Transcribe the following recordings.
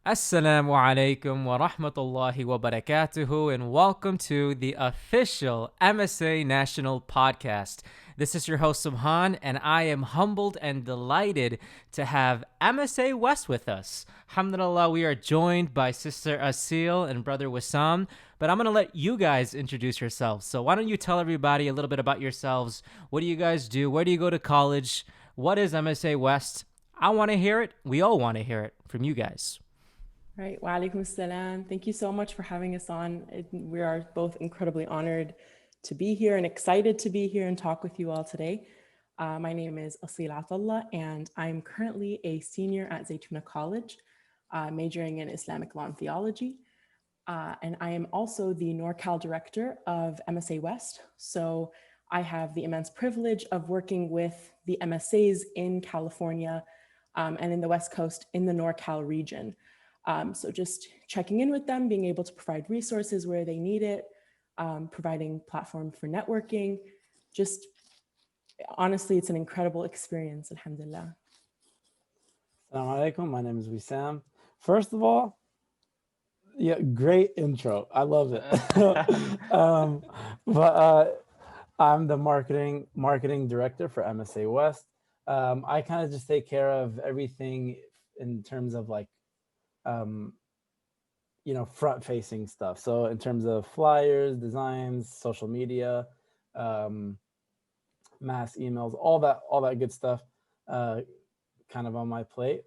Assalamu alaikum wa rahmatullahi wa barakatuhu, and welcome to the official MSA National Podcast. This is your host Subhan, and I am humbled and delighted to have MSA West with us. Alhamdulillah, we are joined by Sister Asil and Brother Wissam, but I'm going to let you guys introduce yourselves. So why don't you tell everybody a little bit about yourselves? What do you guys do? Where do you go to college? What is MSA West? I want to hear it. We all want to hear it from you guys. Right. Wa alaikum salam. Thank you so much for having us on. We are both incredibly honored to be here and excited to be here and talk with you all today. My name is Asil Atallah, and I'm currently a senior at Zaytuna College, majoring in Islamic law and theology. And I am also the NorCal director of MSA West. So I have the immense privilege of working with the MSAs in California and in the West Coast in the NorCal region. So just checking in with them, being able to provide resources where they need it, providing platform for networking. Just honestly, it's an incredible experience, alhamdulillah. Assalamu alaikum. My name is Wissam. First of all, yeah, great intro. I love it. But I'm the marketing director for MSA West. I kind of just take care of everything in terms of like front facing stuff. So in terms of flyers, designs, social media, mass emails, all that good stuff kind of on my plate.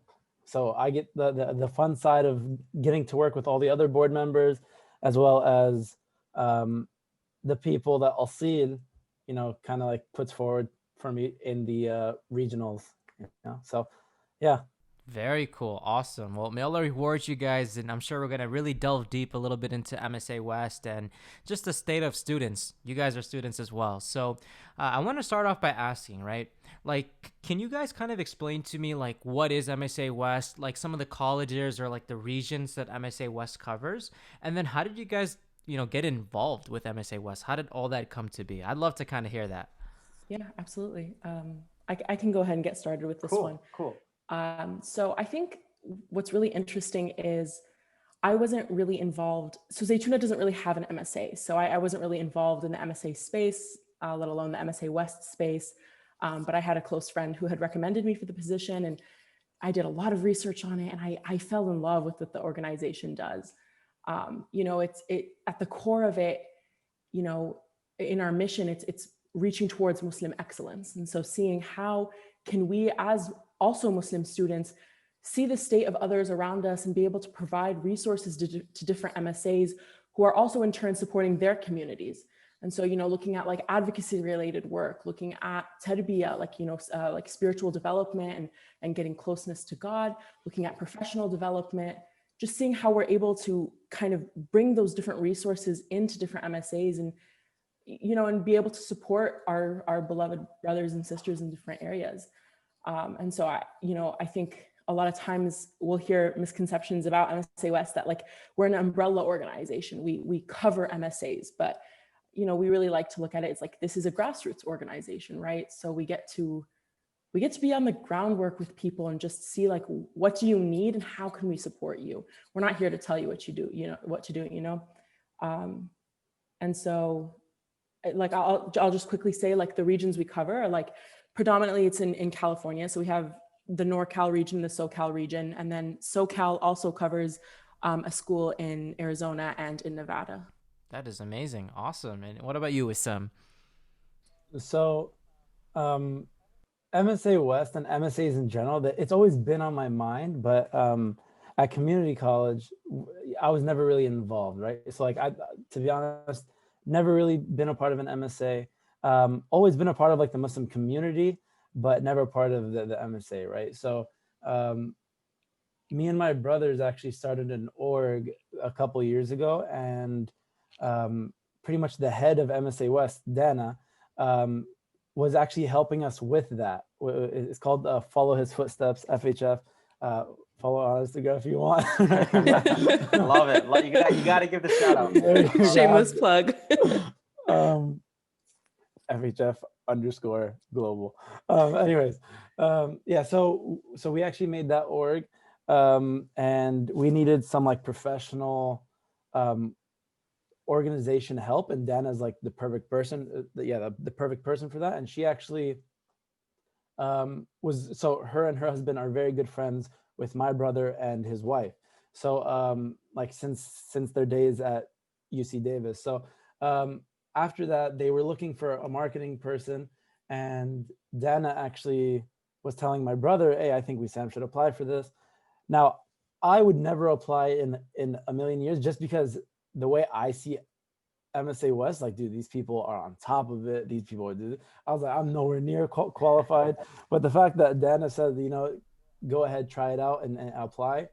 So I get the fun side of getting to work with all the other board members, as well as the people that Asil, kind of like puts forward for me in the regionals. So yeah. Very cool. Awesome. Well, may Allah reward you guys, and I'm sure we're going to really delve deep a little bit into MSA West and just the state of students. You guys are students as well. So I want to start off by asking, right? Like, can you guys kind of explain to me, like, what is MSA West, like some of the colleges or like the regions that MSA West covers? And then how did you guys, get involved with MSA West? How did all that come to be? I'd love to kind of hear that. Yeah, absolutely. I can go ahead and get started with this one. Cool. So I think what's really interesting is I wasn't really involved. So Zaytuna doesn't really have an MSA. So I wasn't really involved in the MSA space, let alone the MSA West space. But I had a close friend who had recommended me for the position, and I did a lot of research on it, and I fell in love with what the organization does. It's at the core of it, in our mission, it's reaching towards Muslim excellence. And so seeing how can we as also Muslim students see the state of others around us and be able to provide resources to different MSAs who are also in turn supporting their communities. And so, looking at like advocacy related work, looking at tarbiyah, like spiritual development and getting closeness to God, looking at professional development, just seeing how we're able to kind of bring those different resources into different MSAs and, and be able to support our beloved brothers and sisters in different areas. And so I think a lot of times we'll hear misconceptions about MSA West that like we're an umbrella organization. We cover MSAs, but we really like to look at it. It's like, this is a grassroots organization, right? So we get to be on the groundwork with people and just see like, what do you need and how can we support you? We're not here to tell you what to do. And so like, I'll just quickly say like the regions we cover are like, predominantly it's in California. So we have the NorCal region, the SoCal region, and then SoCal also covers a school in Arizona and in Nevada. That is amazing. Awesome. And what about you, Wissam? So MSA West and MSAs in general, it's always been on my mind, but at community college, I was never really involved, right? So like, to be honest, never really been a part of an MSA. Always been a part of like the Muslim community, but never part of the MSA, right? So me and my brothers actually started an org a couple years ago, and pretty much the head of MSA West, Dana, was actually helping us with that. It's called Follow His Footsteps, FHF. Follow on Instagram if you want. Love it. You got to give the shout out. Shameless plug. FHF_global. Anyways, yeah. So we actually made that org, and we needed some like professional organization help, and Dana's like the perfect person. The perfect person for that. And she actually so her and her husband are very good friends with my brother and his wife. So like since their days at UC Davis. So after that, they were looking for a marketing person, and Dana actually was telling my brother, "Hey, I think Sam should apply for this." Now, I would never apply in a million years, just because the way I see MSA West, like, dude, these people are on top of it. These people are doing it. I was like, I'm nowhere near qualified. But the fact that Dana said, go ahead, try it out and apply,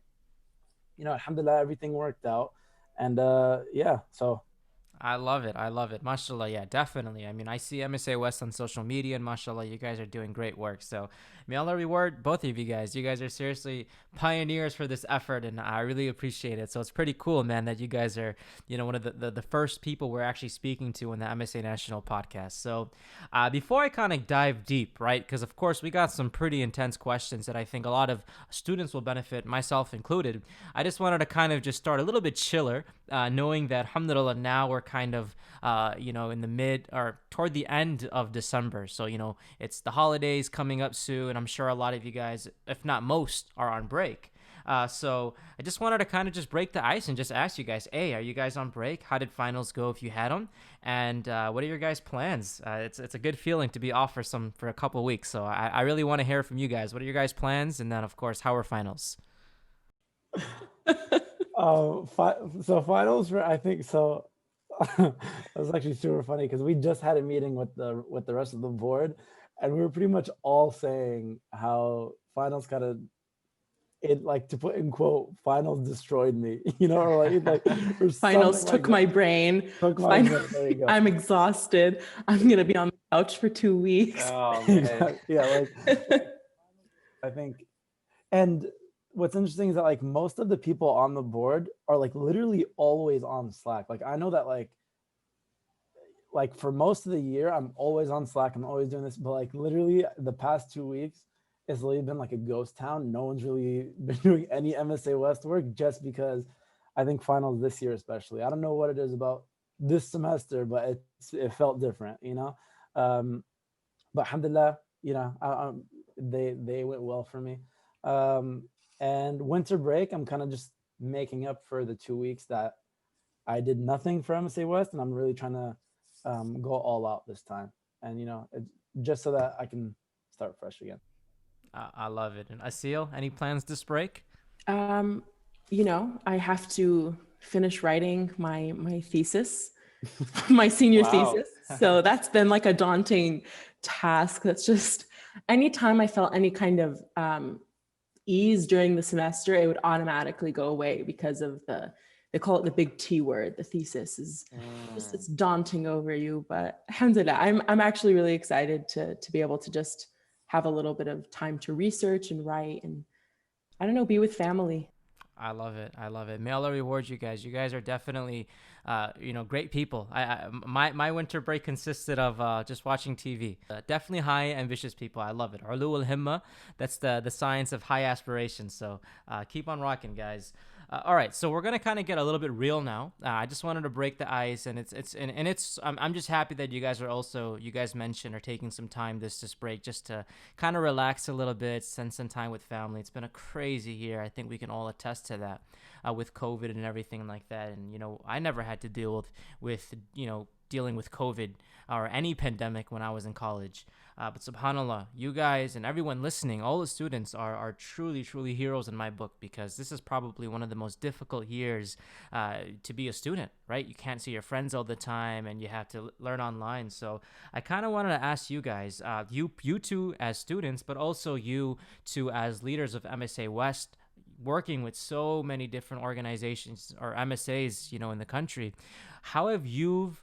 alhamdulillah, everything worked out. And so. I love it. I love it. MashaAllah. Yeah, definitely. I mean, I see MSA West on social media, and MashaAllah, you guys are doing great work. So may Allah reward both of you guys. You guys are seriously pioneers for this effort, and I really appreciate it. So it's pretty cool, man, that you guys are, one of the first people we're actually speaking to in the MSA National Podcast. So before I kind of dive deep, right, because of course we got some pretty intense questions that I think a lot of students will benefit, myself included. I just wanted to kind of just start a little bit chiller, knowing that, alhamdulillah, now we're kind of, in the mid or toward the end of December. So, it's the holidays coming up soon. And I'm sure a lot of you guys, if not most, are on break. So I just wanted to kind of just break the ice and just ask you guys, hey, are you guys on break? How did finals go if you had them? And what are your guys' plans? It's a good feeling to be off for a couple of weeks. So I really want to hear from you guys. What are your guys' plans? And then, of course, how are finals? So finals were, I think so. That was actually super funny because we just had a meeting with the rest of the board, and we were pretty much all saying how finals kind of, it, like, to put in quote, finals destroyed me, or finals took my brain. There you go. I'm exhausted. I'm gonna be on the couch for 2 weeks. Oh, man. Yeah, I think, and what's interesting is that, like, most of the people on the board are, like, literally always on Slack. Like, I know that, like for most of the year, I'm always on Slack. I'm always doing this, but like literally the past 2 weeks, it's literally been like a ghost town. No one's really been doing any MSA West work, just because I think finals this year, especially, I don't know what it is about this semester, but it felt different, but alhamdulillah, they went well for me. And winter break, I'm kind of just making up for the 2 weeks that I did nothing for MSA West, and I'm really trying to go all out this time, and just so that I can start fresh again. I love it. And Asil, any plans this break? I have to finish writing my thesis, my senior thesis. So that's been like a daunting task. That's just, anytime I felt any kind of ease during the semester, it would automatically go away because of they call it the big T word. The thesis is just, it's daunting over you, but alhamdulillah, I'm actually really excited to be able to just have a little bit of time to research and write, and I don't know, be with family. I love it. I love it. May Allah reward you guys. You guys are definitely, great people. My winter break consisted of just watching TV. Definitely high, ambitious people. I love it. Ulu al-himma. That's the science of high aspirations. So keep on rocking, guys. All right, so we're gonna kind of get a little bit real now. I just wanted to break the ice, and I'm just happy that you guys mentioned are taking some time this break just to kind of relax a little bit, spend some time with family. It's been a crazy year. I think we can all attest to that, with COVID and everything like that. And I never had to deal with dealing with COVID or any pandemic when I was in college. But subhanAllah, you guys and everyone listening, all the students are truly, truly heroes in my book, because this is probably one of the most difficult years to be a student, right? You can't see your friends all the time, and you have to learn online. So I kind of wanted to ask you guys, you two as students, but also you two as leaders of MSA West, working with so many different organizations or MSAs, in the country, how have you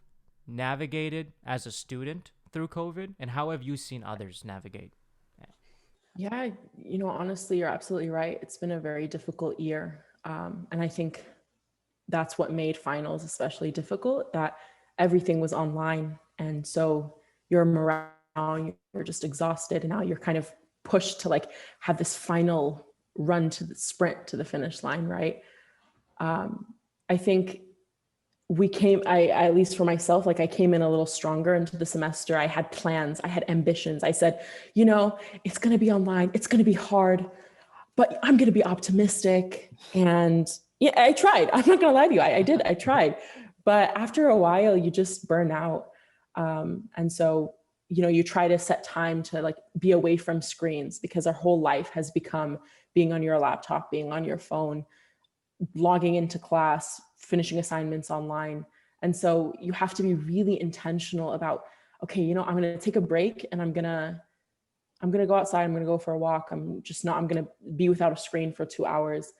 navigated as a student through COVID, and how have you seen others navigate? Yeah, honestly, you're absolutely right. It's been a very difficult year. And I think that's what made finals especially difficult, that everything was online. And so your morale, you're just exhausted. And now you're kind of pushed to have this final run to the sprint to the finish line, right? I think at least for myself, like I came in a little stronger into the semester. I had plans, I had ambitions. I said, it's going to be online, it's going to be hard, but I'm going to be optimistic. And yeah, I tried. I'm not going to lie to you. I did. I tried. But after a while, you just burn out. And so, you try to set time to like be away from screens, because our whole life has become being on your laptop, being on your phone, logging into class, finishing assignments online. And so you have to be really intentional about, okay, I'm going to take a break and I'm going to go outside. I'm going to go for a walk. I'm going to be without a screen for 2 hours.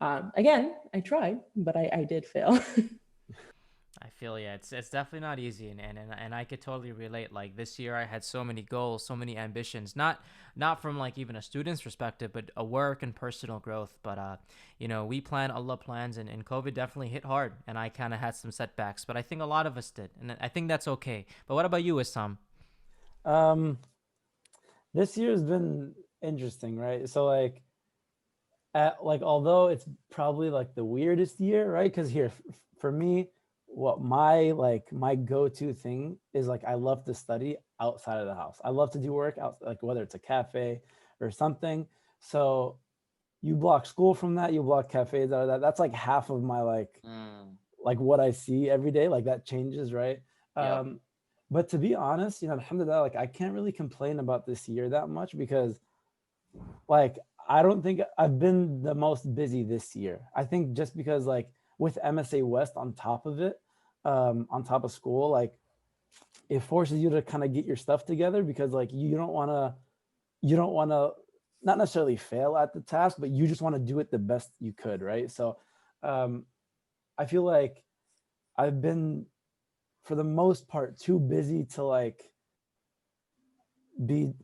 Again, I tried, but I did fail. I feel it's definitely not easy, and I could totally relate. Like this year I had so many goals, so many ambitions, not from like even a student's perspective, but a work and personal growth. But we plan, Allah plans, and COVID definitely hit hard, and I kind of had some setbacks, but I think a lot of us did, and I think that's okay. But what about you, Issam? This year has been interesting, right? So like although it's probably like the weirdest year, right? Because here for me, what my go-to thing is, like I love to study outside of the house. I love to do work out, like whether it's a cafe or something. So you block school from that, you block cafes out of that. That's like half of my like what I see every day. Like that changes, right? Yep. But to be honest, alhamdulillah, like I can't really complain about this year that much, because like I don't think I've been the most busy this year. I think just because like with MSA West on top of it, on top of school, like it forces you to kind of get your stuff together, because like you don't want to not necessarily fail at the task, but you just want to do it the best you could, right? So I feel like I've been, for the most part, too busy to like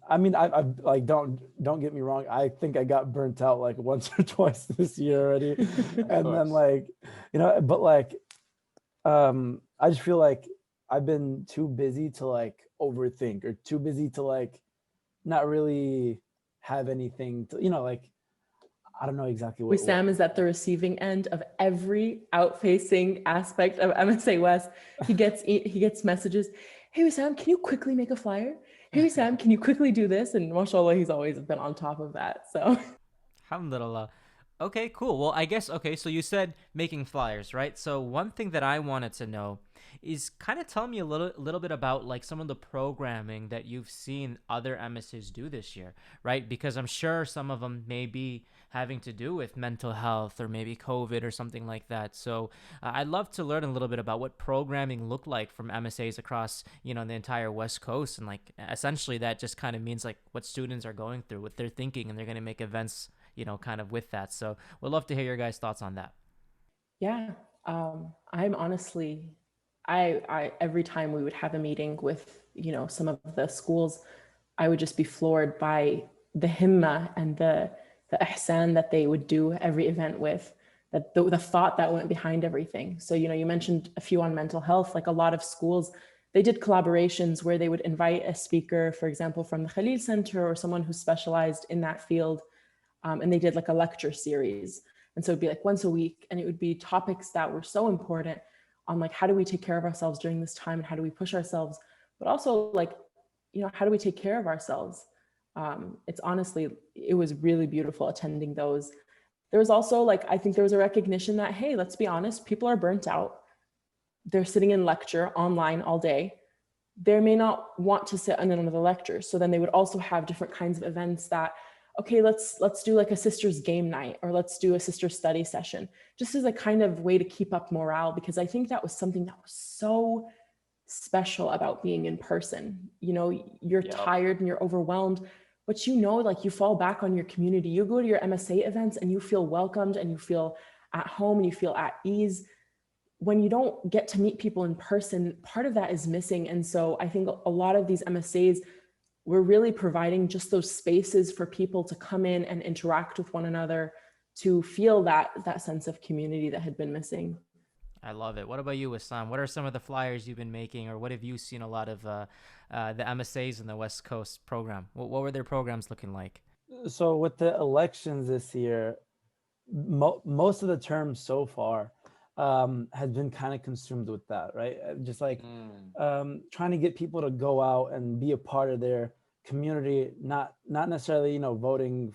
I like, don't get me wrong, I think I got burnt out like once or twice this year already. And then like but like I just feel like I've been too busy to like overthink, or too busy to like not really have anything to like, I don't know exactly what Sam is at the receiving end of every outfacing aspect of MSA West. He gets messages. Hey, Sam, can you quickly make a flyer? Hey, Sam, can you quickly do this? And mashallah, he's always been on top of that. So, Alhamdulillah. Okay, cool. Well, I guess, okay, so you said making flyers, right? So one thing that I wanted to know is kind of tell me a little bit about like some of the programming that you've seen other MSAs do this year, right? Because I'm sure some of them may be having to do with mental health or maybe COVID or something like that. So I'd love to learn a little bit about what programming looked like from MSAs across, the entire West Coast. And like essentially that just kind of means like what students are going through, what they're thinking, and they're going to make events kind of with that. So we'd love to hear your guys' thoughts on that. Yeah. I'm honestly, I every time we would have a meeting with, some of the schools, I would just be floored by the himma and the ihsan that they would do every event with, that the thought that went behind everything. So, you mentioned a few on mental health, like a lot of schools, they did collaborations where they would invite a speaker, for example, from the Khalil Center or someone who specialized in that field. And they did like a lecture series. And so it'd be like once a week, and it would be topics that were so important on like, how do we take care of ourselves during this time, and how do we push ourselves, but also like, how do we take care of ourselves? It's honestly, it was really beautiful attending those. There was also like, I think there was a recognition that, hey, let's be honest, people are burnt out. They're sitting in lecture online all day. They may not want to sit in another lecture. So then they would also have different kinds of events that, okay, let's do like a sister's game night, or let's do a sister study session, just as a kind of way to keep up morale, because I think that was something that was so special about being in person. You're tired and you're overwhelmed, but like you fall back on your community. You go to your MSA events and you feel welcomed, and you feel at home, and you feel at ease. When you don't get to meet people in person, part of that is missing. And so I think a lot of these MSAs, we're really providing just those spaces for people to come in and interact with one another, to feel that sense of community that had been missing. I love it. What about you, Issam? What are some of the flyers you've been making, or what have you seen a lot of the MSAs in the West Coast program? What were their programs looking like? So with the elections this year, most of the term so far has been kind of consumed with that, right? Just like Mm. trying to get people to go out and be a part of their community, not necessarily, you know, voting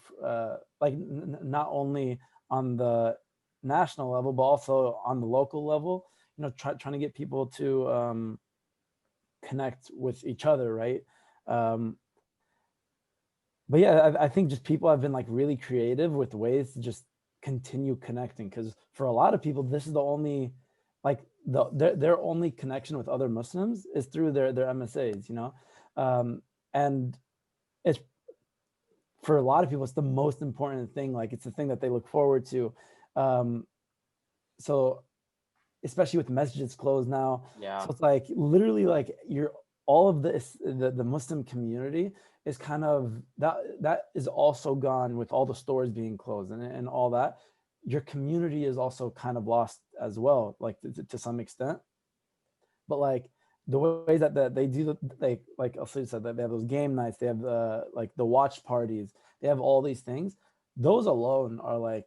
like not only on the national level but also on the local level, you know, trying to get people to connect with each other, right? um, but yeah, I think just people have been like really creative with ways to just continue connecting, because for a lot of people this is the only, like their only connection with other Muslims is through their MSAs, you know. And it's, for a lot of people it's the most important thing, like it's the thing that they look forward to. um, so especially with messages closed now, so Yeah. it's like literally like you're, all of this, the Muslim community is kind of that is also gone with all the stores being closed and all that. Your community is also kind of lost as well, like to some extent. But like the ways that they do, like also said, that they have those game nights, they have like the watch parties, they have all these things. Those alone are like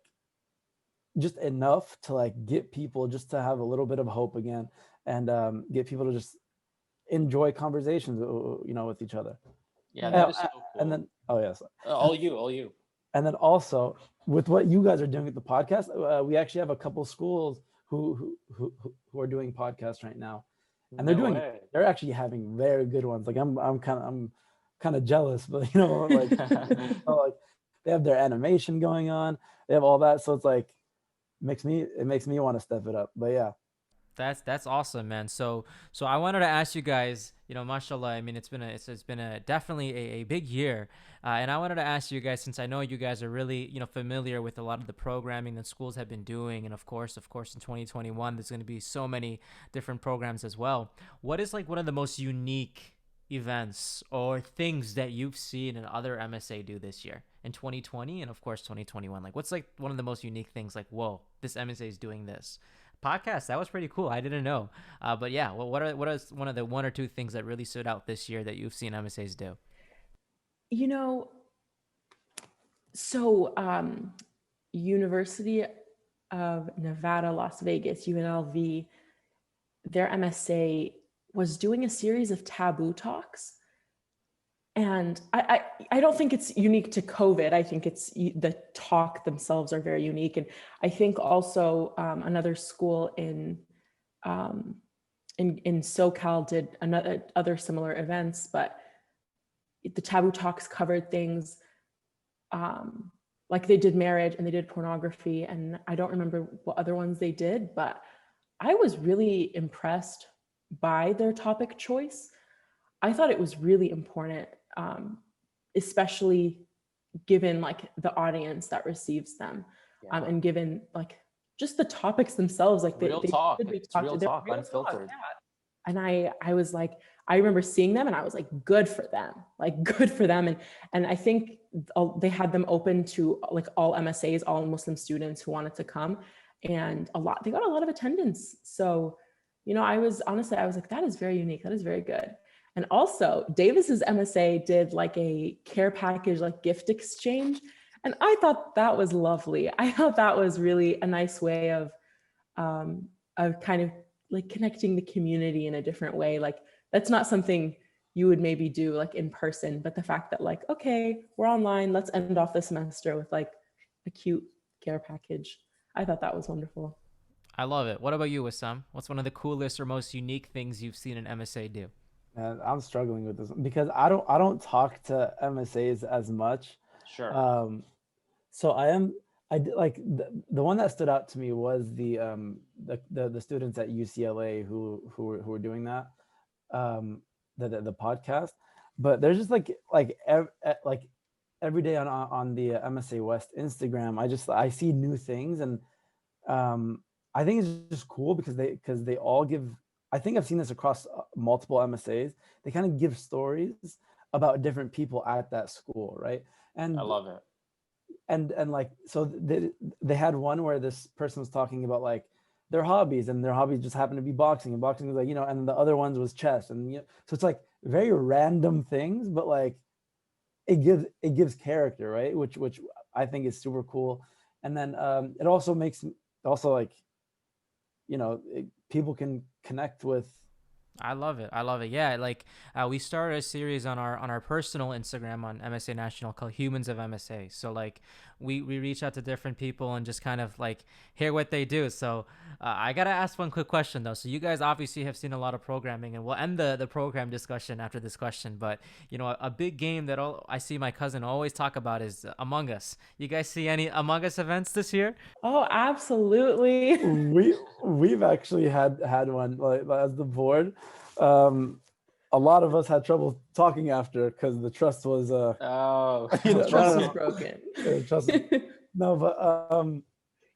just enough to like get people just to have a little bit of hope again, and get people to just enjoy conversations, you know, with each other. Yeah, Mm. that Uh, is so and cool. then, oh yes, and, All you. and then also with what you guys are doing with the podcast, we actually have a couple schools who are doing podcasts right now, and No way. they're actually having very good ones. Like I'm kind of jealous, but you know, like, so, like they have their animation going on, they have all that, so it's like it makes me want to step it up. But yeah. That's awesome, man. So I wanted to ask you guys, mashallah. I mean, it's been a definitely a big year, and I wanted to ask you guys, since I know you guys are really familiar with a lot of the programming that schools have been doing, and of course in 2021 there's going to be so many different programs as well. What is like one of the most unique events or things that you've seen in other MSA do this year in 2020 and of course 2021? Like, what's like one of the most unique things? Like, whoa, this MSA is doing this podcast. That was pretty cool. I didn't know. But yeah, what are one of the one or two things that really stood out this year that you've seen MSAs do? You know, so University of Nevada, Las Vegas, UNLV, their MSA was doing a series of taboo talks. And I don't think it's unique to COVID. I think it's the talk themselves are very unique. And I think also another school um, in SoCal did other similar events, but the taboo talks covered things like they did marriage and they did pornography, and I don't remember what other ones they did, but I was really impressed by their topic choice. I thought it was really important, especially given like the audience that receives them, Yeah. and given like just the topics themselves, like Real they talk. should be It's real they're talk, real talk, unfiltered. yeah. And I was like, I remember seeing them and I was like, good for them, like good for them. And I think they had them open to like all MSAs, all Muslim students who wanted to come, and they got a lot of attendance. So, I was like, that is very unique. That is very good. And also Davis's MSA did like a care package, like gift exchange. And I thought that was lovely. I thought that was really a nice way of kind of like connecting the community in a different way. Like that's not something you would maybe do like in person, but the fact that like, okay, we're online, let's end off the semester with like a cute care package. I thought that was wonderful. I love it. What about you, Wissam? What's one of the coolest or most unique things you've seen an MSA do? And I'm struggling with this one because I don't talk to MSAs as much. Sure. So like the one that stood out to me was the students at UCLA who were doing that, the podcast. But there's just like every day on the MSA West Instagram, I see new things, and I think it's just cool because they all give. I think I've seen this across multiple MSAs. They kind of give stories about different people at that school, right? And I love it. and like, so they had one where this person was talking about like their hobbies, and their hobbies just happened to be boxing, and boxing was like, and the other ones was chess, and so it's like very random things, but like it gives character, right? Which I think is super cool. And then it also makes also like, people can connect with. I love it. I love it. Yeah, like we started a series on our personal Instagram on MSA National called Humans of MSA. So like we reach out to different people and just kind of like hear what they do. So I gotta ask one quick question though. So you guys obviously have seen a lot of programming, and we'll end the program discussion after this question. But a big game that I see my cousin always talk about is Among Us. You guys see any Among Us events this year? Oh, absolutely. We've actually had one, like, as the board. A lot of us had trouble talking after because the trust was Oh, Trust is broken. trust. No, but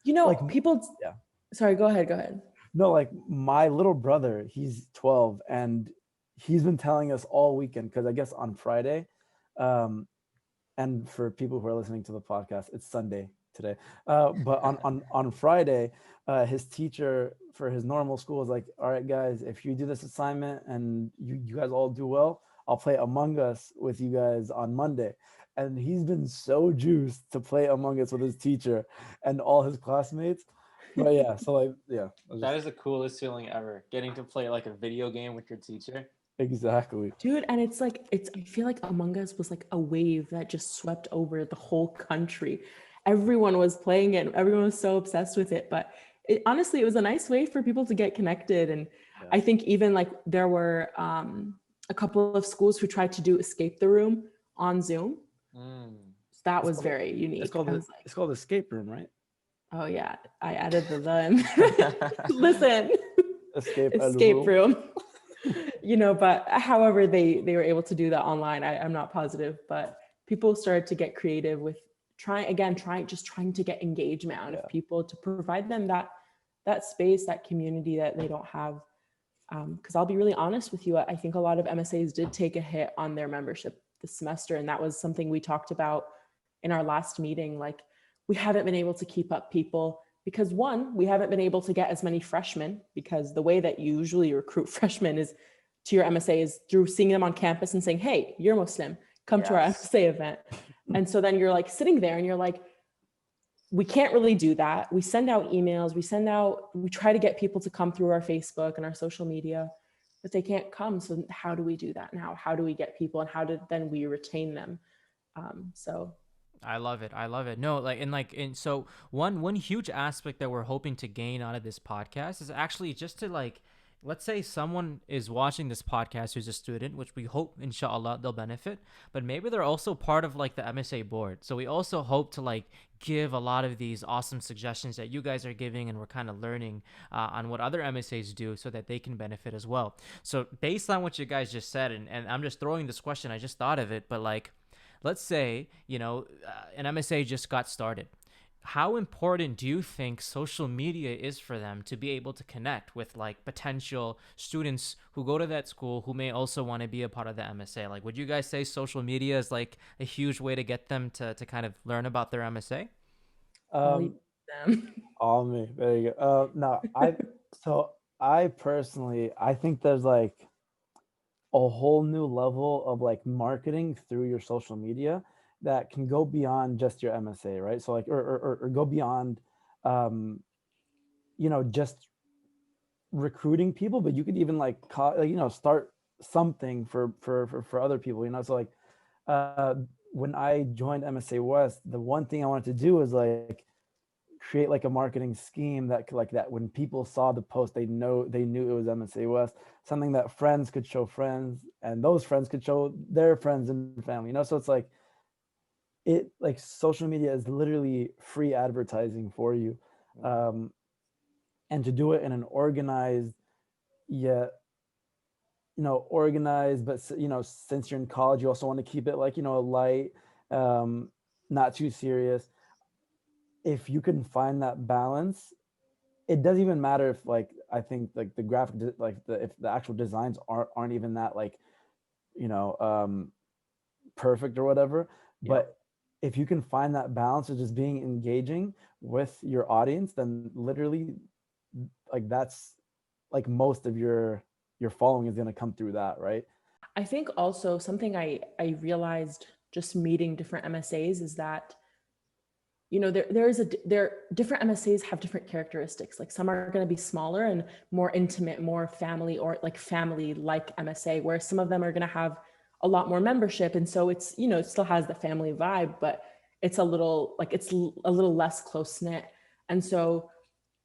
like, people. yeah. Sorry, go ahead. No, like my little brother, he's 12, and he's been telling us all weekend, because I guess on Friday, and for people who are listening to the podcast, it's Sunday today. But on Friday, his teacher for his normal school was like, all right, guys, if you do this assignment and you guys all do well, I'll play Among Us with you guys on Monday. And he's been so juiced to play Among Us with his teacher and all his classmates. But yeah, so like, yeah. that is the coolest feeling ever, getting to play like a video game with your teacher. Exactly. Dude, and I feel like Among Us was like a wave that just swept over the whole country. Everyone was playing it. Everyone was so obsessed with it. But honestly, it was a nice way for people to get connected. And Yeah. I think even like there were a couple of schools who tried to do Escape the Room on Zoom. That was very unique. It's called Escape Room, right? Oh yeah, I added the in. Listen, Escape room. But however they were able to do that online, I'm not positive, but people started to get creative with trying to get engagement out of people, to provide them that space, that community that they don't have. Because I'll be really honest with you, I think a lot of MSAs did take a hit on their membership this semester, and that was something we talked about in our last meeting. Like, we haven't been able to keep up people because, one, we haven't been able to get as many freshmen, because the way that you usually recruit freshmen is to your MSA is through seeing them on campus and saying, hey, you're Muslim, come to our MSA event. And so then you're like sitting there and you're like, we can't really do that. We send out emails, we try to get people to come through our Facebook and our social media, but they can't come. So how do we do that now? How do we get people, and how did then we retain them? So I love it. No, so one huge aspect that we're hoping to gain out of this podcast is actually just to, like, let's say someone is watching this podcast who's a student, which we hope, inshallah, they'll benefit, but maybe they're also part of like the MSA board. So we also hope to like give a lot of these awesome suggestions that you guys are giving, and we're kind of learning on what other MSAs do so that they can benefit as well. So based on what you guys just said, and I'm just throwing this question, I just thought of it, but like, let's say, an MSA just got started. How important do you think social media is for them to be able to connect with like potential students who go to that school who may also want to be a part of the MSA? Like, would you guys say social media is like a huge way to get them to kind of learn about their MSA? All me. There you go. No, I personally, I think there's like a whole new level of like marketing through your social media that can go beyond just your MSA, right? So like, or go beyond, just recruiting people, but you could even like, start something for other people, So like, when I joined MSA West, the one thing I wanted to do was like create like a marketing scheme that could, like, that when people saw the post, they knew it was MSA West, something that friends could show friends, and those friends could show their friends and family, So it's like, social media is literally free advertising for you, and to do it in an organized, yet organized, but since you're in college, you also want to keep it like light, not too serious. If you can find that balance, it doesn't even matter if, like, I think like the graphic, if the actual designs aren't even that like perfect or whatever, but if you can find that balance of just being engaging with your audience, then literally, like, that's like most of your following is going to come through that, right? I think also something I realized just meeting different MSAs is that, you know, different MSAs have different characteristics. Like some are going to be smaller and more intimate, more family or like family-like MSA, where some of them are going to have a lot more membership. And so it's, you know, it still has the family vibe, but it's a little less close knit. And so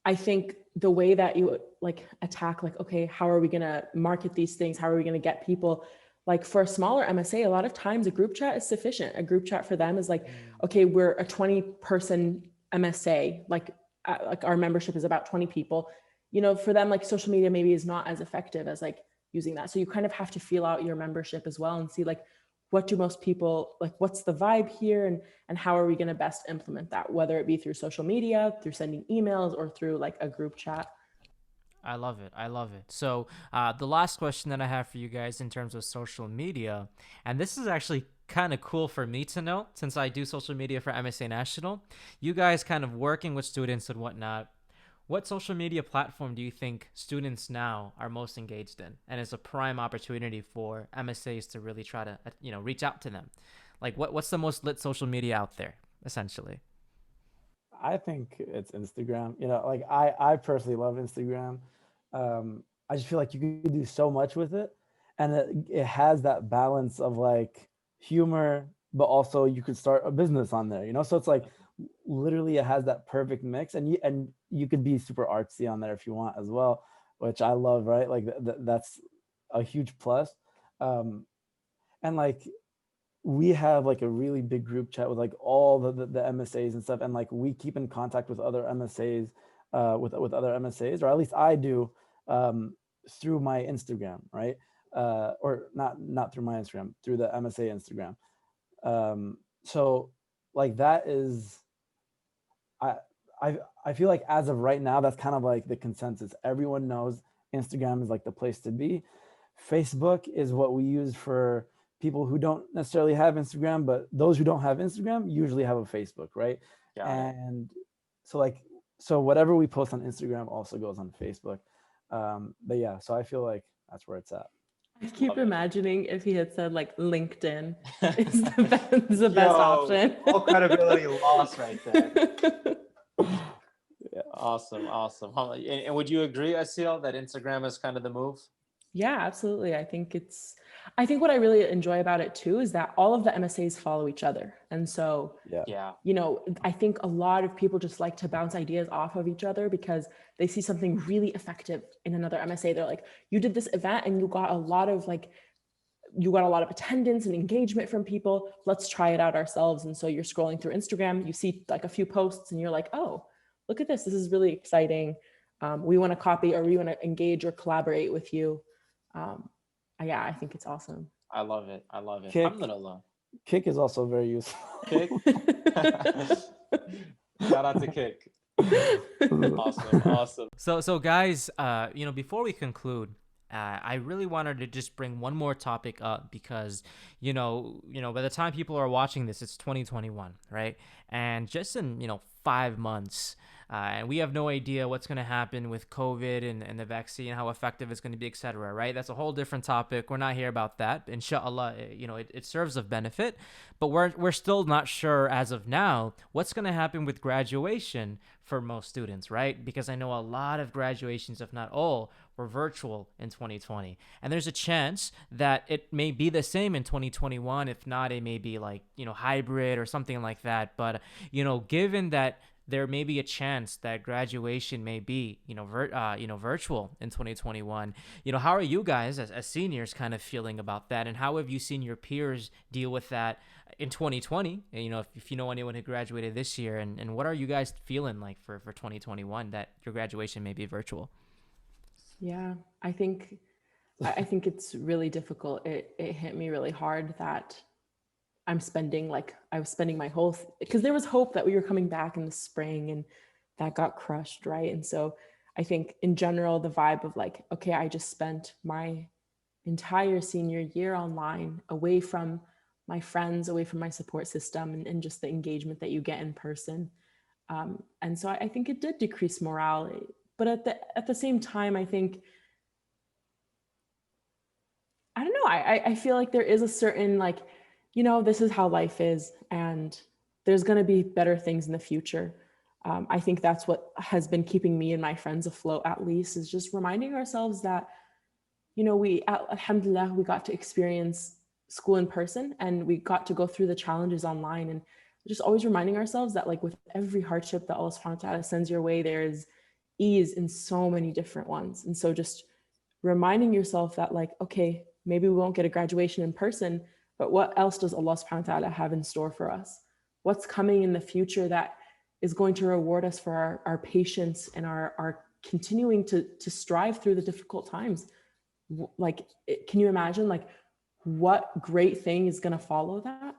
I think the way that you like attack, like, okay, how are we going to market these things? How are we going to get people? Like for a smaller MSA, a lot of times a group chat is sufficient. A group chat for them is like, okay, we're a 20-person MSA, like our membership is about 20 people. You know, for them, like social media maybe is not as effective as like using that. So you kind of have to feel out your membership as well and see like, what do most people like, what's the vibe here, and how are we going to best implement that, whether it be through social media, through sending emails, or through like a group chat. I love it. I love it. So the last question that I have for you guys in terms of social media, and this is actually kind of cool for me to know since I do social media for MSA National, you guys kind of working with students and whatnot. What social media platform do you think students now are most engaged in and is a prime opportunity for MSAs to really try to, you know, reach out to them? Like what's the most lit social media out there, essentially? I think it's Instagram. You know, like I personally love Instagram. I just feel like you can do so much with it, and it has that balance of like humor, but also you could start a business on there. You know, so it's like literally it has that perfect mix, and you could be super artsy on there if you want as well, which I love. Right, like that's a huge plus. And like we have like a really big group chat with like all the MSAs and stuff, and like we keep in contact with other MSAs, with other MSAs, or at least I do, through my Instagram, right? Or not through my Instagram, through the MSA Instagram. So like that is, I I feel like as of right now, that's kind of like the consensus. Everyone knows Instagram is like the place to be. Facebook is what we use for people who don't necessarily have Instagram, but those who don't have Instagram usually have a Facebook, right? Got it. And so whatever we post on Instagram also goes on Facebook. But yeah, so I feel like that's where it's at. I keep Love it. imagining if he had said like LinkedIn is the best Yo, option. all credibility lost right there. Yeah. Awesome. And would you agree, Asil, that Instagram is kind of the move? Yeah, absolutely. I think what I really enjoy about it too is that all of the MSAs follow each other. And so, Yeah. you know, I think a lot of people just like to bounce ideas off of each other because they see something really effective in another MSA. They're like, you did this event and you got a lot of attendance and engagement from people. Let's try it out ourselves. And so you're scrolling through Instagram, you see like a few posts and you're like, oh, look at this. This is really exciting. We want to copy, or we want to engage or collaborate with you. Yeah, I think it's awesome. I love it. Kick. Alhamdulillah. Kick is also very useful. Kick. Shout out to Kick. Awesome. So guys, before we conclude, I really wanted to just bring one more topic up because, you know, by the time people are watching this, it's 2021, right? And just in, 5 months, and we have no idea what's going to happen with COVID and the vaccine, how effective it's going to be, etc. Right? That's a whole different topic. We're not here about that. Inshallah, it serves of benefit, but we're still not sure as of now what's going to happen with graduation for most students, right? Because I know a lot of graduations, if not all, were virtual in 2020, and there's a chance that it may be the same in 2021. If not, it may be like hybrid or something like that. But given that there may be a chance that graduation may be, virtual in 2021. How are you guys as seniors kind of feeling about that? And how have you seen your peers deal with that in 2020? And, if you know anyone who graduated this year, and what are you guys feeling like for 2021 that your graduation may be virtual? Yeah, I think it's really difficult. It hit me really hard that I was spending my whole, because there was hope that we were coming back in the spring, and that got crushed, right? And so I think in general, the vibe of like, okay, I just spent my entire senior year online, away from my friends, away from my support system, and just the engagement that you get in person. And so I think it did decrease morale. But at the same time, I think, I don't know, I feel like there is a certain like this is how life is, and there's going to be better things in the future. I think that's what has been keeping me and my friends afloat, at least, is just reminding ourselves that, Alhamdulillah, we got to experience school in person, and we got to go through the challenges online, and just always reminding ourselves that, like, with every hardship that Allah subhanahu wa ta'ala sends your way, there is ease in so many different ones. And so just reminding yourself that, like, okay, maybe we won't get a graduation in person, but what else does Allah subhanahu wa ta'ala have in store for us? What's coming in the future that is going to reward us for our patience and our continuing to strive through the difficult times? Like, can you imagine, like, what great thing is going to follow that?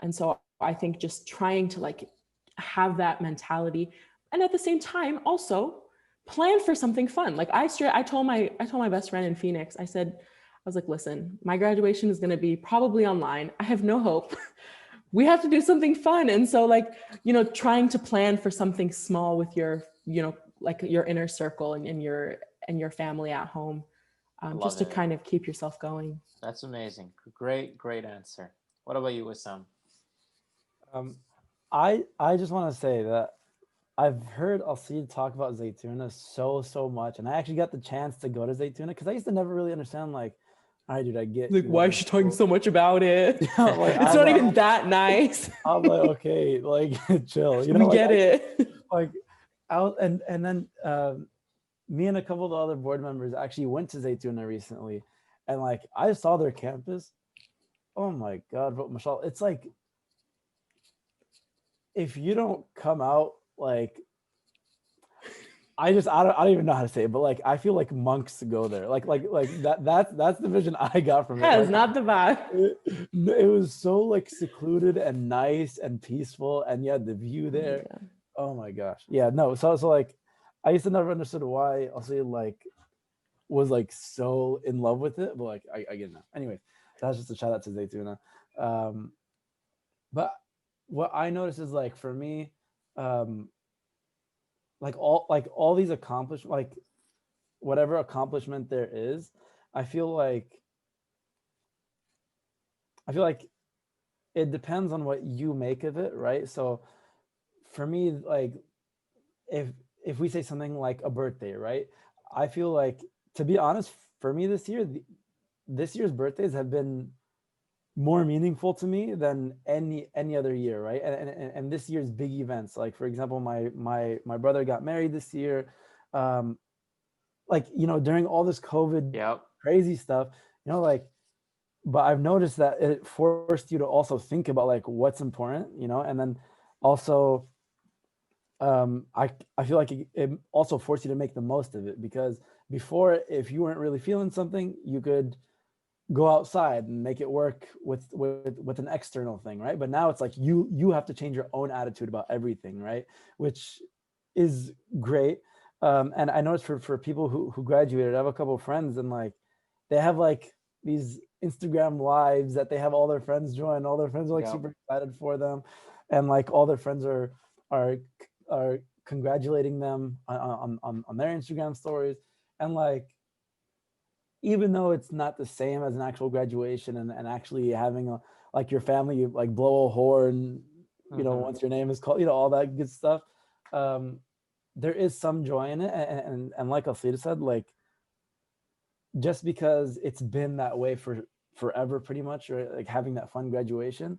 And so I think just trying to, like, have that mentality, and at the same time also plan for something fun. Like, I told my best friend in Phoenix, I was like, listen, my graduation is going to be probably online. I have no hope. We have to do something fun. And so, like, trying to plan for something small with your, like, your inner circle and your family at home, just to kind of keep yourself going. That's amazing. Great answer. What about you, Wissam? I just want to say that I've heard Alcide talk about Zaytuna so much, and I actually got the chance to go to Zaytuna because I used to never really understand, like, all right, dude, I get, like, why is she talking so much about it? Like, it's not even that nice. I'm like, okay, like, chill. We get it. Like, and then me and a couple of the other board members actually went to Zaytuna recently, and, like, I saw their campus. Oh my God, but mashallah, it's like, if you don't come out, like, I don't even know how to say it, but, like, I feel like monks go there. Like that's the vision I got from it. Yeah, like, it's not the vibe. It was so, like, secluded and nice and peaceful, and yeah, the view there. Yeah. Oh my gosh. Yeah, no. So like, I used to never understood why Alcide, like, was, like, so in love with it, but, like, I get it now. Anyways, that's just a shout out to Zaytuna. But what I noticed is, like, for me, like all these accomplishments, like, whatever accomplishment there is, I feel like it depends on what you make of it, right? So for me, like, if we say something like a birthday, right? I feel like, to be honest, for me this year's birthdays have been more meaningful to me than any other year, right? And this year's big events, like, for example, my brother got married this year, like, during all this COVID crazy stuff, like, but I've noticed that it forced you to also think about, like, what's important, and then also I feel like it also forced you to make the most of it, because before, if you weren't really feeling something, you could go outside and make it work with an external thing, right? But now it's like you have to change your own attitude about everything, right? Which is great. And I noticed for people who graduated, I have a couple of friends, and, like, they have, like, these Instagram lives that they have all their friends join. All their friends are, like, super excited for them, and, like, all their friends are congratulating them on their Instagram stories, and, like, even though it's not the same as an actual graduation and actually having like, your family, like, blow a horn, once your name is called, all that good stuff, there is some joy in it. And like Alcide said, like, just because it's been that way for forever, pretty much, right? Like, having that fun graduation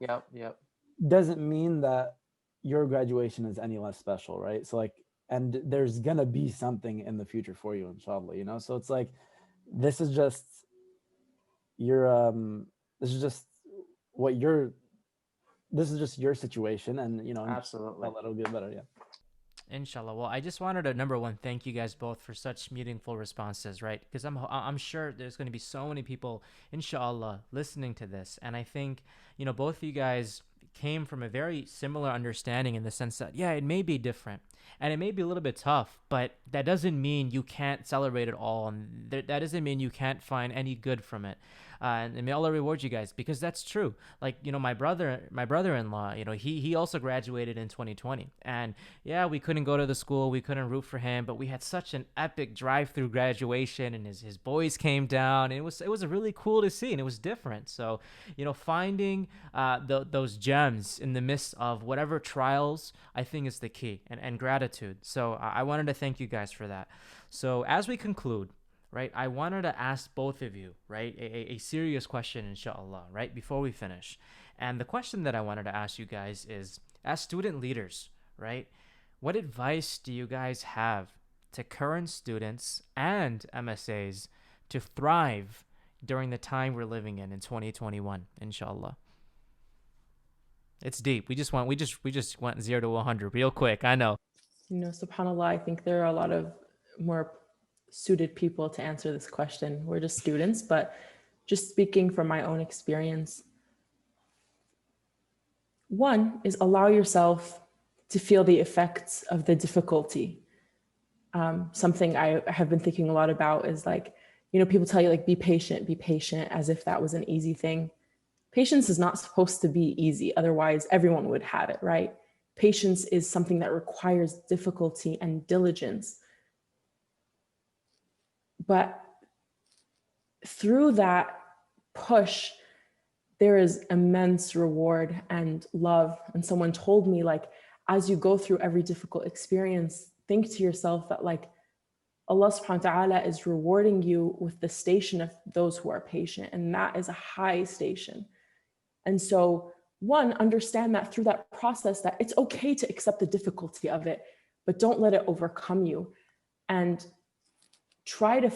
doesn't mean that your graduation is any less special, right? So, like, and there's gonna be something in the future for you, inshallah, so it's like, this is just your this is just your situation, and absolutely, it'll get better. Inshallah. Well, I just wanted to, number one, thank you guys both for such meaningful responses, right? Because I'm sure there's going to be so many people, inshallah, listening to this, and I think both of you guys came from a very similar understanding, in the sense that, yeah, it may be different and it may be a little bit tough, but that doesn't mean you can't celebrate it all, and that doesn't mean you can't find any good from it. and may Allah reward you guys, because that's true. Like, my brother-in-law, he also graduated in 2020, and yeah, we couldn't go to the school, we couldn't root for him, but we had such an epic drive-through graduation, and his boys came down, and it was really cool to see, and it was different. So, finding those gems in the midst of whatever trials, I think is the key, and gratitude. So I wanted to thank you guys for that. So as we conclude, right, I wanted to ask both of you, right, a serious question, inshallah, right, before we finish. And the question that I wanted to ask you guys is, as student leaders, right, what advice do you guys have to current students and MSAs to thrive during the time we're living in 2021, inshallah? It's deep. We just went 0 to 100 real quick. I know. SubhanAllah, I think there are a lot of more suited people to answer this question. We're just students, but just speaking from my own experience, one is allow yourself to feel the effects of the difficulty. Something I have been thinking a lot about is like, people tell you like, be patient, as if that was an easy thing. Patience is not supposed to be easy. Otherwise, everyone would have it, right? Patience is something that requires difficulty and diligence. But through that push, there is immense reward and love. And someone told me, like, as you go through every difficult experience, think to yourself that like Allah subhanahu wa ta'ala is rewarding you with the station of those who are patient. And that is a high station. And so one, understand that through that process, that it's okay to accept the difficulty of it, but don't let it overcome you. And try to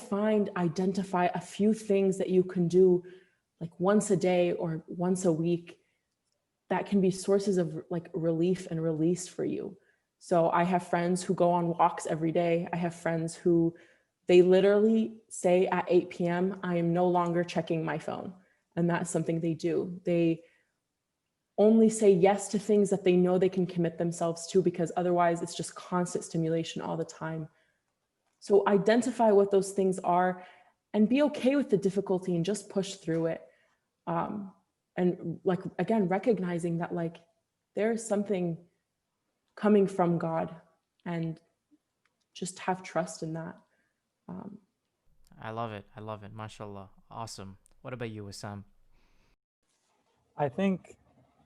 identify a few things that you can do like once a day or once a week that can be sources of like relief and release for you. So I have friends who go on walks every day. I have friends who they literally say at 8 p.m., I am no longer checking my phone. And that's something they do. They only say yes to things that they know they can commit themselves to, because otherwise it's just constant stimulation all the time. So identify what those things are and be okay with the difficulty and just push through it. And like, again, recognizing that like there's something coming from God, and just have trust in that. I love it. MashaAllah. Awesome. What about you, Wissam? I think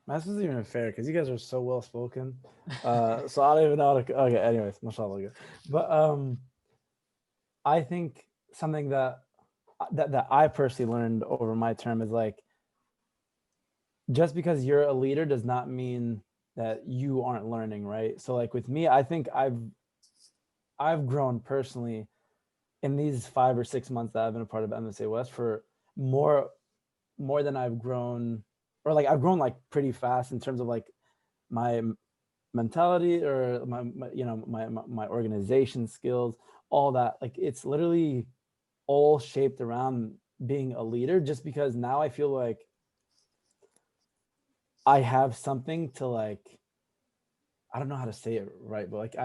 this isn't even fair because you guys are so well spoken. So I don't even know how to. Okay, anyways, mashallah. Good. But I think something that I personally learned over my term is like, just because you're a leader does not mean that you aren't learning, right? So like with me, I think I've grown personally in these 5 or 6 months that I've been a part of MSA West for more than I've grown, or like I've grown like pretty fast in terms of like my mentality or my organization skills, all that. Like it's literally all shaped around being a leader, just because now I feel like I have something to like, I don't know how to say it right, but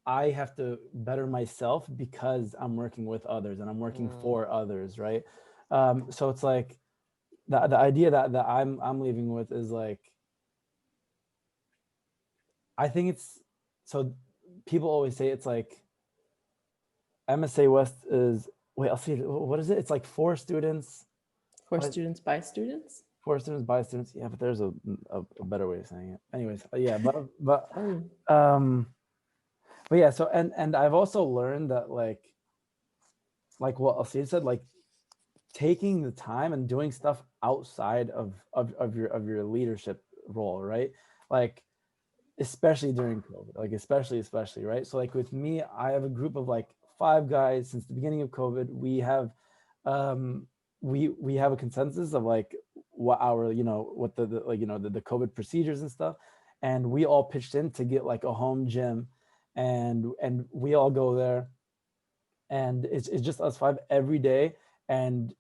I have to better myself because I'm working with others and I'm working for others, right? So it's like the idea that I'm leaving with is like, I think it's, so people always say it's like MSA West is, wait, I'll see, what is it? It's like 4 students. For students by students? 4 students by students. Yeah, but there's a better way of saying it. Anyways, yeah, but yeah, so and I've also learned that like what Alcide said, like taking the time and doing stuff outside of your leadership role, right? Like especially during COVID, like especially, right? So like with me, I have a group of like 5 guys since the beginning of COVID. We have we have a consensus of like what our, what the COVID procedures and stuff. And we all pitched in to get like a home gym, and we all go there, and it's just us 5 every day. And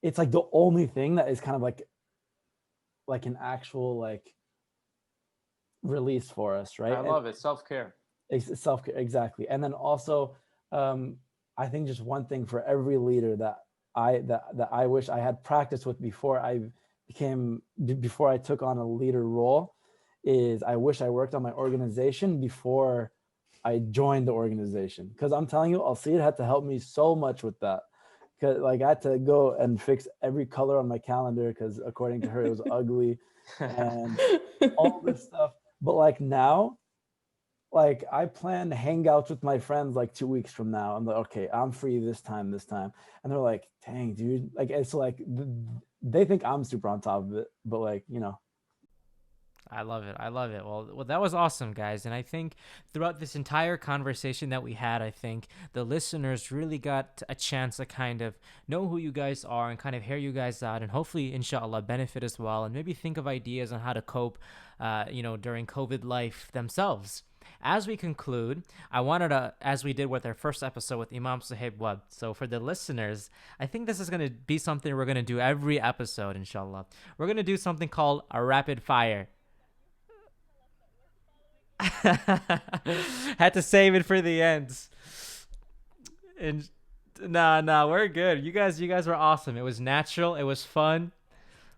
it's like the only thing that is kind of like an actual like release for us, right? I love it. Self-care. It's self-care, exactly. And then also I think just one thing for every leader that that I wish I had practiced with before before I took on a leader role is I wish I worked on my organization before I joined the organization. Because I'm telling you, Alcide had to help me so much with that. Because like I had to go and fix every color on my calendar because according to her it was ugly and all this stuff. But like now, like I plan hangouts with my friends like 2 weeks from now. I'm like, okay, I'm free this time, and they're like, dang, dude, like it's like they think I'm super on top of it, but like I love it. I love it. Well, that was awesome, guys. And I think throughout this entire conversation that we had, I think the listeners really got a chance to kind of know who you guys are and kind of hear you guys out and hopefully, inshallah, benefit as well. And maybe think of ideas on how to cope, during COVID life themselves. As we conclude, I wanted to, as we did with our first episode with Imam Sahib Web. So for the listeners, I think this is going to be something we're going to do every episode, inshallah. We're going to do something called a rapid fire. Had to save it for the end. And nah, we're good. You guys were awesome. It was natural. It was fun.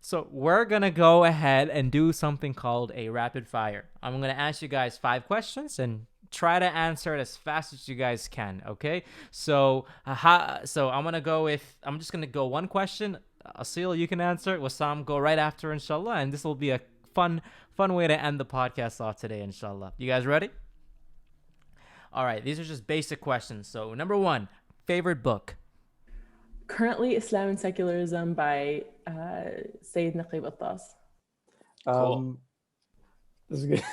So we're going to go ahead and do something called a rapid fire. I'm going to ask you guys 5 questions and try to answer it as fast as you guys can, okay? So I'm just going to go one question. Asil, you can answer. Wassam, go right after, inshallah. And this will be a fun way to end the podcast off today, inshallah. You guys ready? All right, these are just basic questions. So number 1, favorite book? Currently, Islam and Secularism by Sayyid Naqib Attas. Cool. This is good.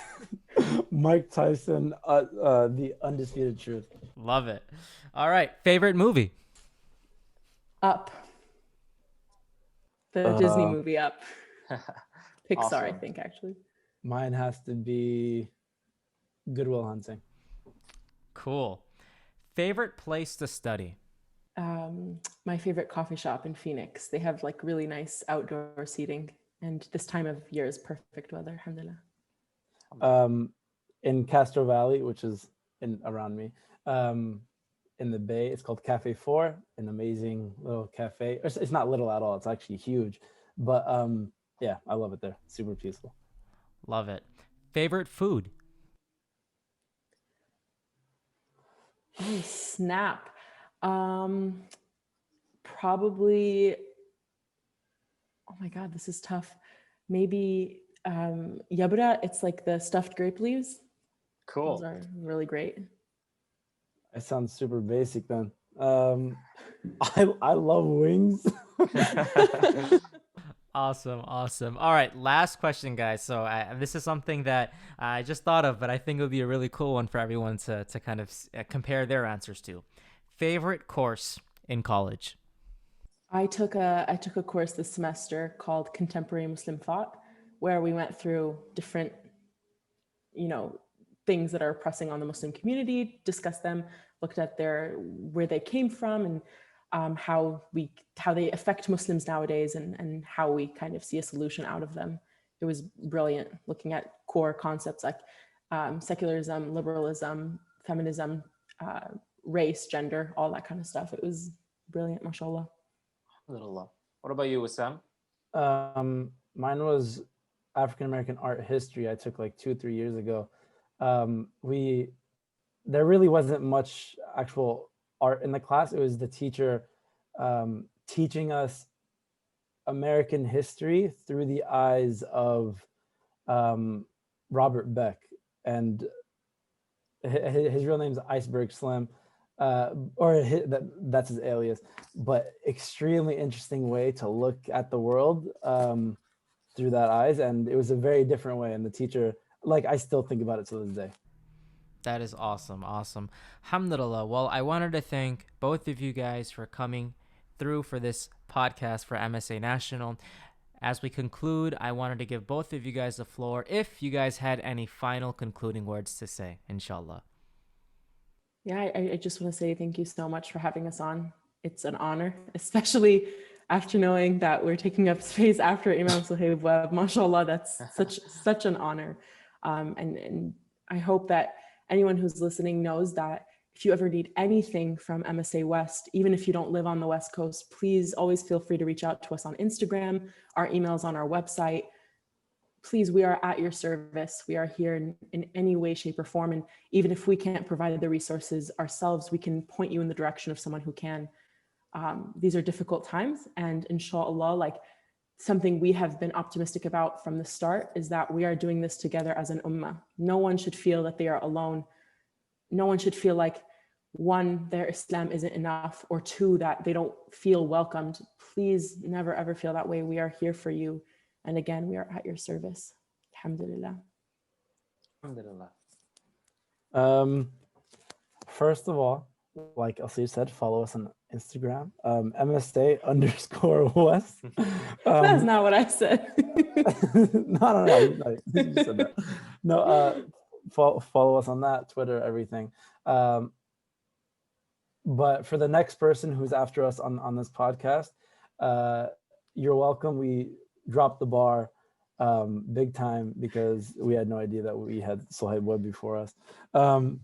Mike Tyson, The Undisputed Truth. Love it. All right, favorite movie? Up. The Disney movie Up. Pixar, Awesome. I think, actually. Mine has to be Good Will Hunting. Cool. Favorite place to study? My favorite coffee shop in Phoenix. They have like really nice outdoor seating, and this time of year is perfect weather, alhamdulillah. In Castro Valley, which is around me, in the Bay, it's called Cafe 4, an amazing little cafe. It's not little at all. It's actually huge, but yeah, I love it there. Super peaceful. Love it. Favorite food? Oh, snap. Probably, oh my God, this is tough. Maybe yabra, it's like the stuffed grape leaves. Cool. Those are really great. It sounds super basic then. I love wings. Awesome. All right, last question, guys. So this is something that I just thought of, but I think it would be a really cool one for everyone to kind of compare their answers to. Favorite course in college? I took a course this semester called Contemporary Muslim Thought, where we went through different, things that are pressing on the Muslim community, discussed them, looked at where they came from, and how they affect Muslims nowadays, and how we kind of see a solution out of them. It was brilliant, looking at core concepts like secularism, liberalism, feminism, race, gender, all that kind of stuff. It was brilliant, mashallah. Alhamdulillah. What about you, Wissam? Mine was African American art history. I took like 2-3 years ago. There really wasn't much actual art in the class. It was the teacher teaching us American history through the eyes of Robert Beck, and his real name is Iceberg Slim, that's his alias. But extremely interesting way to look at the world through that eyes, and it was a very different way. And the teacher, like, I still think about it to this day. That is awesome. Alhamdulillah. Well, I wanted to thank both of you guys for coming through for this podcast for MSA National. As we conclude, I wanted to give both of you guys the floor if you guys had any final concluding words to say, inshallah. Yeah, I just want to say thank you so much for having us on. It's an honor, especially after knowing that we're taking up space after Imam Sahib Web. MashaAllah, that's such an honor. And I hope that anyone who's listening knows that if If you ever need anything from MSA West, even if you don't live on the West Coast, please always feel free to reach out to us on Instagram. Our email's on our website. Please, we are at your service. We are here in any way, shape, or form. And even if we can't provide the resources ourselves, we can point you in the direction of someone who can. These are difficult times, and inshallah, like, something we have been optimistic about from the start is that we are doing this together as an ummah. No one should feel that they are alone. No one should feel like, one, their Islam isn't enough, or two, that they don't feel welcomed. Please never ever feel that way. We are here for you. And again, we are at your service. Alhamdulillah. Alhamdulillah. First of all, like Asir said, follow us on Instagram, MSA_West. That's not what I said. No, you just said that. No, follow us on that, Twitter, everything. But for the next person who's after us on this podcast, you're welcome. We dropped the bar big time because we had no idea that we had Sohaib Webb before us. But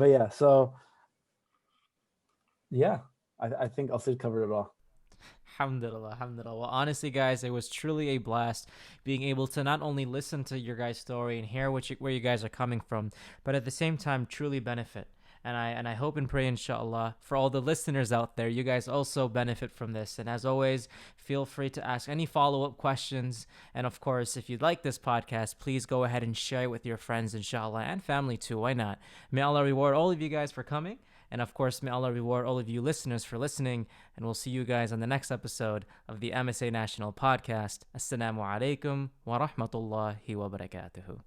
yeah, so yeah, I think Asir covered it all. Alhamdulillah, alhamdulillah. Well, honestly, guys, it was truly a blast being able to not only listen to your guys' story and hear where you guys are coming from, but at the same time truly benefit. And I hope and pray, inshallah, for all the listeners out there, you guys also benefit from this. And as always, feel free to ask any follow-up questions. And of course, if you like this podcast, please go ahead and share it with your friends, inshallah, and family too. Why not? May Allah reward all of you guys for coming. And of course, may Allah reward all of you listeners for listening. And we'll see you guys on the next episode of the MSA National Podcast. Assalamu alaikum wa rahmatullahi wa barakatuhu.